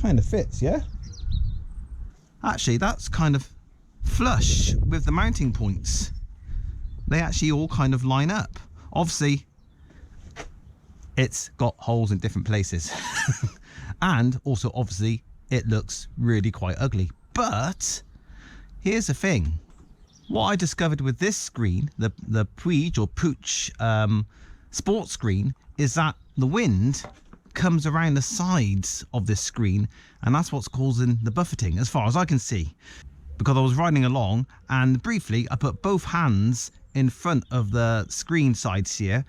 kind of fits, yeah? Actually, that's kind of flush with the mounting points. They actually all kind of line up. Obviously, it's got holes in different places. And also, obviously, it looks really quite ugly. But here's the thing. What I discovered with this screen, the Puig or Pooch sports screen, is that the wind comes around the sides of this screen, and that's what's causing the buffeting, as far as I can see. Because I was riding along, and briefly I put both hands in front of the screen sides here,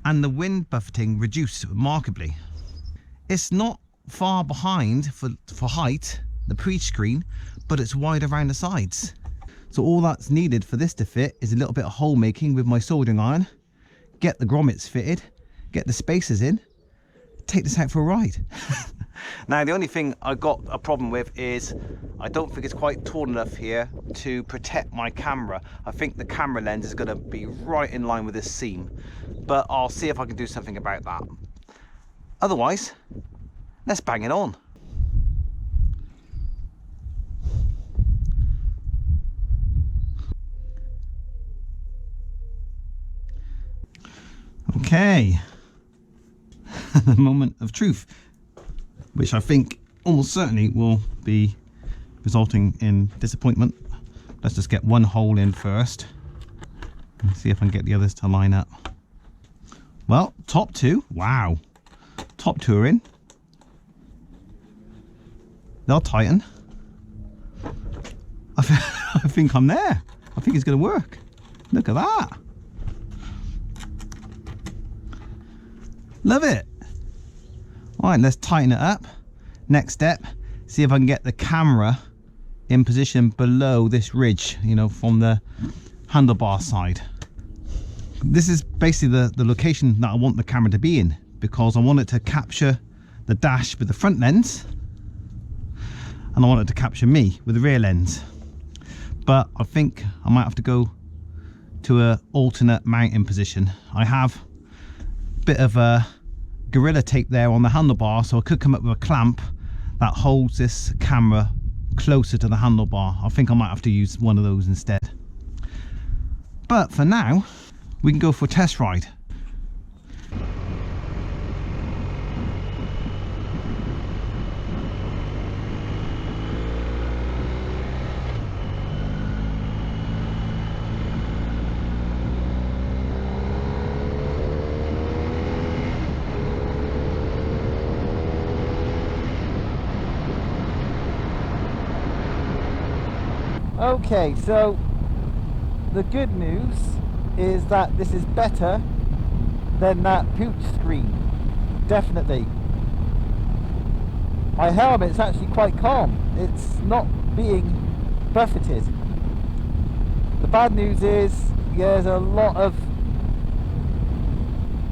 and the wind buffeting reduced markedly. It's not far behind for height, the Puig screen, but it's wide around the sides. So all that's needed for this to fit is a little bit of hole making with my soldering iron, get the grommets fitted, get the spacers in, take this out for a ride. Now, the only thing I got a problem with is I don't think it's quite tall enough here to protect my camera. I think the camera lens is going to be right in line with this seam, but I'll see if I can do something about that. Otherwise, let's bang it on. Okay, the moment of truth, which I think almost certainly will be resulting in disappointment. Let's just get one hole in first and see if I can get the others to line up. Well, top two, wow, top two are in. They'll tighten. I think I'm there. I think it's going to work. Look at that. Love it. All right, let's tighten it up. Next step, see if I can get the camera in position below this ridge, you know, from the handlebar side. This is basically the location that I want the camera to be in, because I want it to capture the dash with the front lens, and I want it to capture me with the rear lens. But I think I might have to go to an alternate mounting position. I have a bit of a Gorilla tape there on the handlebar, so I could come up with a clamp that holds this camera closer to the handlebar. I think I might have to use one of those instead. But for now, we can go for a test ride. Okay, so the good news is that this is better than that Pooch screen, definitely. My helmet's actually quite calm, it's not being buffeted. The bad news is there's a lot of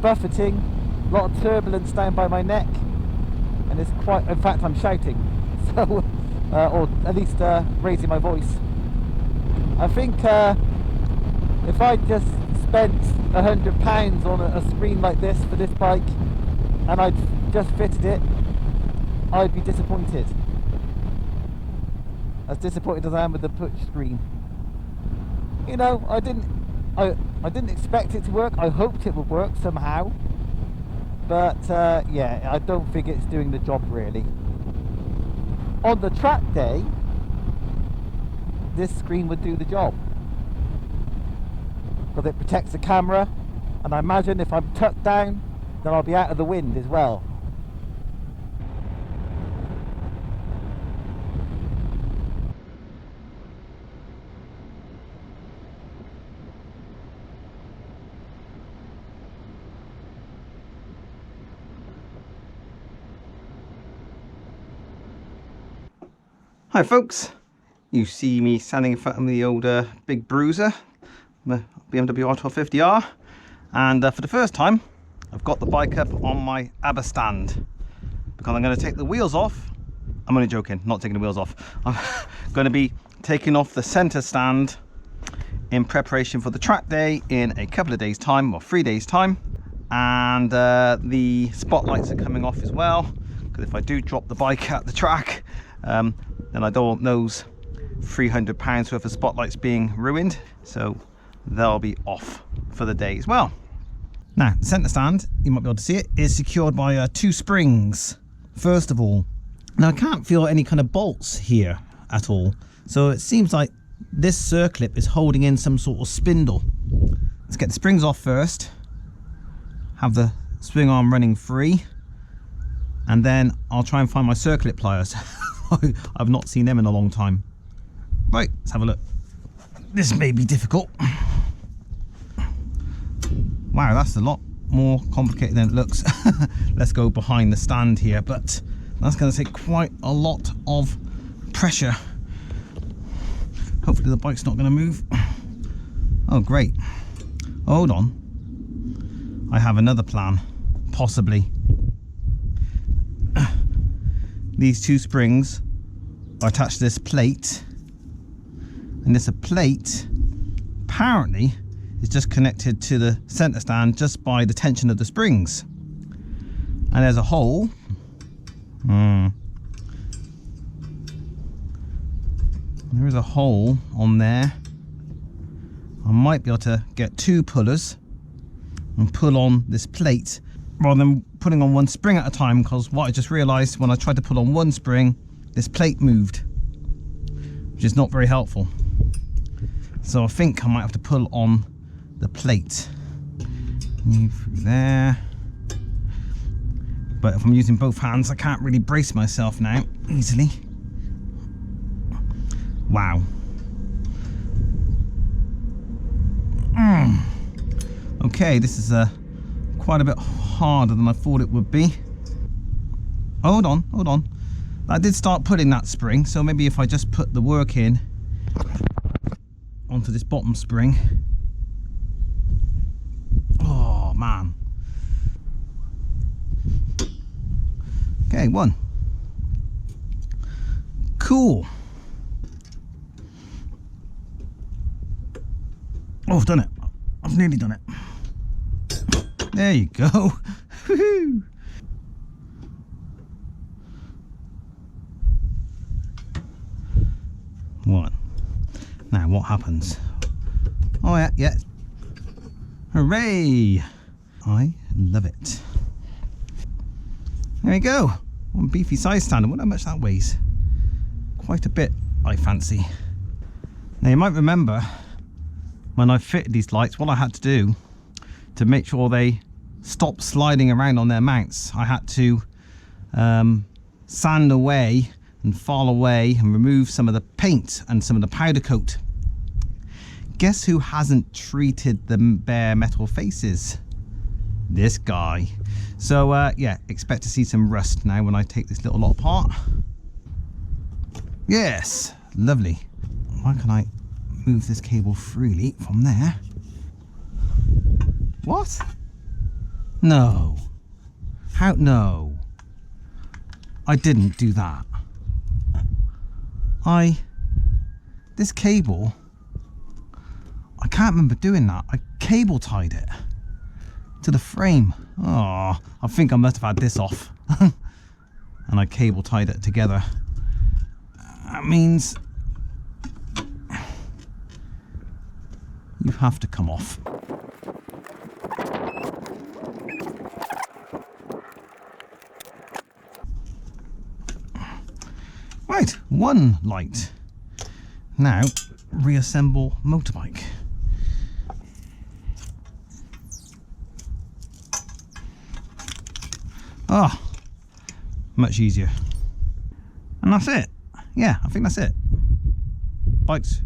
buffeting, a lot of turbulence down by my neck, and it's quite, in fact I'm shouting, so or at least raising my voice. I think if I just spent £100 on a screen like this for this bike and I'd just fitted it, I'd be disappointed. As disappointed as I am with the Pooch screen. You know, I didn't expect it to work. I hoped it would work somehow, but yeah, I don't think it's doing the job really. On the track day, this screen would do the job, because it protects the camera, and I imagine if I'm tucked down, then I'll be out of the wind as well. Hi folks, you see me standing in front of the old big bruiser, the BMW R1250R, and for the first time I've got the bike up on my ABBA stand, because I'm going to take the wheels off. I'm only joking, not taking the wheels off. I'm going to be taking off the center stand in preparation for the track day in a couple of days time, or 3 days time, and the spotlights are coming off as well, because if I do drop the bike at the track, then I don't want those £300 worth of spotlights being ruined, so they'll be off for the day as well. Now, the centre stand, you might be able to see it, is secured by 2 springs, first of all. Now, I can't feel any kind of bolts here at all, so it seems like this circlip is holding in some sort of spindle. Let's get the springs off first, have the swing arm running free, and then I'll try and find my circlip pliers. I've not seen them in a long time. Right, let's have a look. This may be difficult. Wow, that's a lot more complicated than it looks. Let's go behind the stand here, but that's going to take quite a lot of pressure. Hopefully the bike's not going to move. Oh, great. Hold on. I have another plan, possibly. These 2 springs are attached to this plate, and this plate apparently is just connected to the center stand just by the tension of the springs. And there's a hole. There is a hole on there. I might be able to get 2 pullers and pull on this plate rather than putting on 1 spring at a time, because what I just realized, when I tried to pull on 1 spring, this plate moved, which is not very helpful. So I think I might have to pull on the plate. Move through there. But if I'm using both hands, I can't really brace myself now easily. Wow. Okay, this is quite a bit harder than I thought it would be. Hold on, hold on. I did start putting that spring, so maybe if I just put the work in onto this bottom spring. Oh man. Okay, 1. Cool. Oh, I've done it. I've nearly done it. There you go. Woohoo! What? Now what happens? Oh yeah, yeah. Hooray! I love it. There we go. One beefy side stand. I wonder how much that weighs. Quite a bit, I fancy. Now you might remember when I fitted these lights, what I had to do to make sure they stop sliding around on their mounts, I had to sand away and file away and remove some of the paint and some of the powder coat. Guess who hasn't treated the bare metal faces? This guy. So yeah, expect to see some rust now when I take this little lot apart. Yes, lovely. Why can I move this cable freely from there? What? No. How? No. I didn't do that. This cable, I can't remember doing that. I cable tied it to the frame. Oh, I think I must have had this off. And I cable tied it together. That means you have to come off. Right, 1 light. Now, reassemble motorbike. Ah, much easier. And that's it. Yeah, I think that's it. Bike's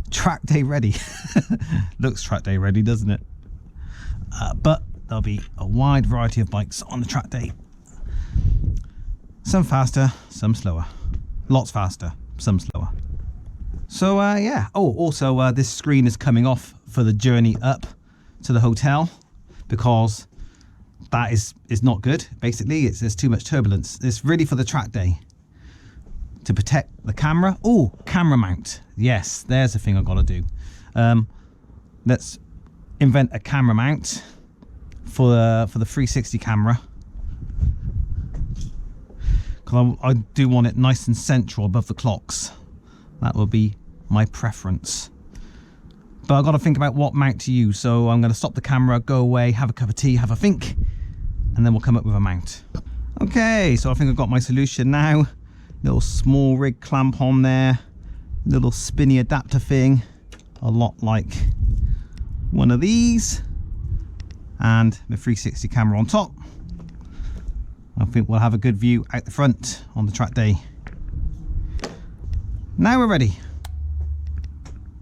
track day ready. Looks track day ready, doesn't it? But there'll be a wide variety of bikes on the track day. Some faster, some slower. Lots faster, some slower. So yeah. Oh, also this screen is coming off for the journey up to the hotel, because that is not good. Basically, there's too much turbulence. It's really for the track day, to protect the camera. Oh, camera mount. Yes, there's the thing I've got to do. Let's invent a camera mount for the 360 camera. because I do want it nice and central above the clocks. That would be my preference. But I've got to think about what mount to use, so I'm going to stop the camera, go away, have a cup of tea, have a think, and then we'll come up with a mount. Okay, so I think I've got my solution now. Little small rig clamp on there, little spinny adapter thing, a lot like one of these, and the 360 camera on top. I think we'll have a good view out the front on the track day. Now we're ready.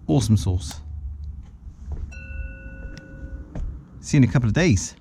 Awesome sauce. See you in a couple of days.